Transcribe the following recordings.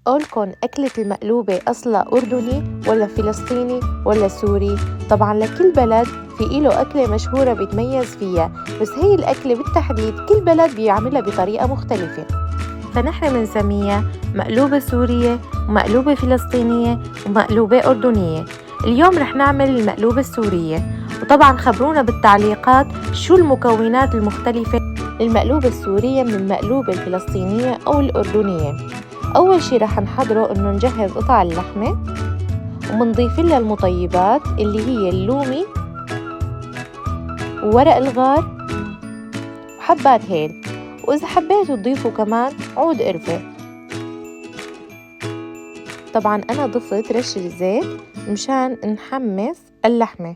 قولكن أكلة المقلوبة أصلها أردني ولا فلسطيني ولا سوري؟ طبعا لكل بلد في إله أكلة مشهورة بيتميز فيها، بس هي الأكلة بالتحديد كل بلد بيعملها بطريقة مختلفة، فنحن بنسميها مقلوبة سورية ومقلوبة فلسطينية ومقلوبة أردنية. اليوم رح نعمل المقلوبة السورية، وطبعا خبرونا بالتعليقات شو المكونات المختلفة للمقلوبة السورية من المقلوبة الفلسطينية أو الأردنية. أول شي رح نحضره إنه نجهز قطع اللحمة ومنضيف لها المطيبات اللي هي اللومي وورق الغار وحبات هيل، وإذا حبيتوا تضيفوا كمان عود قرفة. طبعا أنا ضفت رشة زيت مشان نحمص اللحمة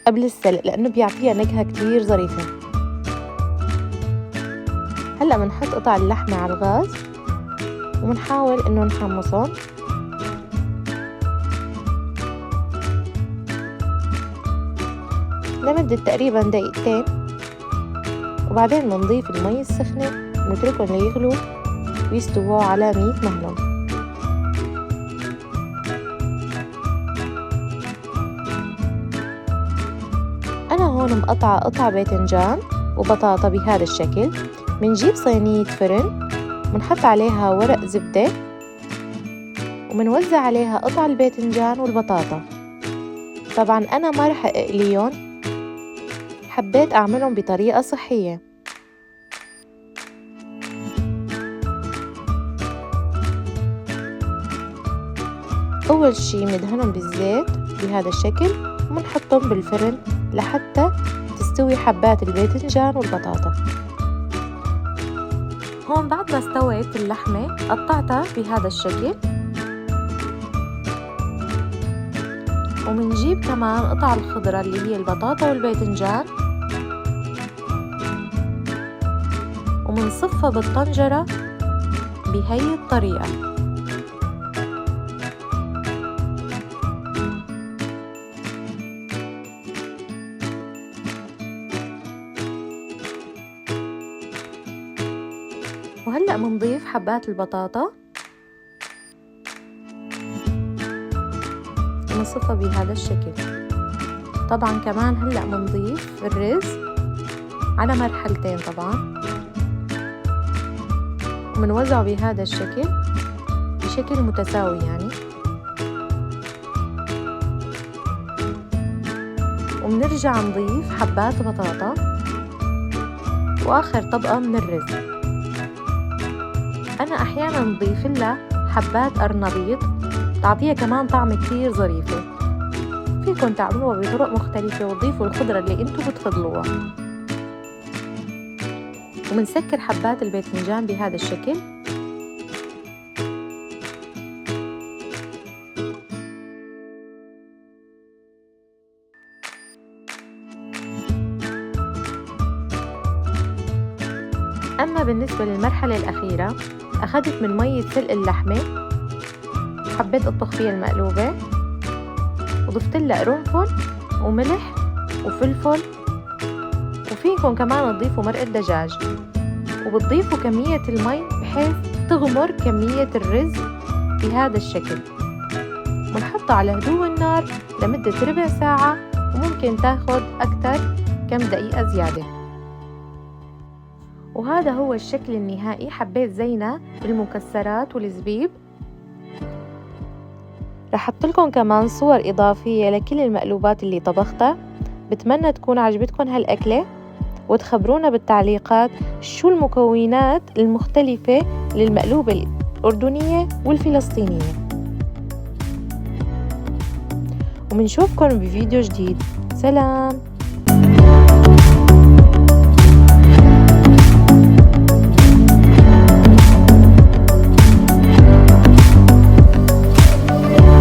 قبل السلق لأنه بيعطيها نكهة كتير ظريفة. هلأ بنحط قطع اللحمة على الغاز وبنحاول إنه نحمصهم. لمدة تقريبا دقيقتين، وبعدين بنضيف المي السخنة ونتركهم ليغلوا ويستووا على 100 مهلهم. أنا هون مقطعة قطع باذنجان وبطاطا بهذا الشكل. منجيب صينية فرن منحط عليها ورق زبدة ومنوزع عليها قطع الباذنجان والبطاطا. طبعا أنا ما رح أقليهم، حبيت أعملهم بطريقة صحية. أول شي مدهنهم بالزيت بهذا الشكل ومنحطهم بالفرن لحتى تستوي حبات الباذنجان والبطاطا. هون بعد ما استوت اللحمة قطعتها بهذا الشكل، ومنجيب كمان قطع الخضرة اللي هي البطاطا والباذنجان ومنصفها بالطنجرة بهي الطريقة. وهلأ منضيف حبات البطاطا ونصفها بهذا الشكل. طبعا كمان هلأ منضيف الرز على مرحلتين طبعا، ومنوزعه بهذا الشكل بشكل متساوي يعني، ومنرجع نضيف حبات بطاطا وآخر طبقة من الرز. أنا أحيانا نضيف لها حبات قرنبيط تعطيها كمان طعم كتير ظريفة. فيكن تعملوها بطرق مختلفة وتضيفوا الخضرة اللي انتو بتفضلوها. ومنسكر حبات الباذنجان بهذا الشكل. أما بالنسبة للمرحلة الأخيرة أخذت من مية سلق اللحمة، حبيت أطبخ فيها المقلوبة وضفت لها قرنفل وملح وفلفل، وفيكم كمان تضيفوا مرقة دجاج، وبتضيفوا كمية المي بحيث تغمر كمية الرز بهذا الشكل، ونحطه على هدوء النار لمدة ربع ساعة، وممكن تاخد أكتر كم دقيقة زيادة. وهذا هو الشكل النهائي. حبيت زينة بالمكسرات والزبيب. رح احط لكم كمان صور إضافية لكل المقلوبات اللي طبختها. بتمنى تكون عجبتكم هالأكلة، وتخبرونا بالتعليقات شو المكونات المختلفة للمقلوبة الأردنية والفلسطينية. ومنشوفكم بفيديو جديد. سلام.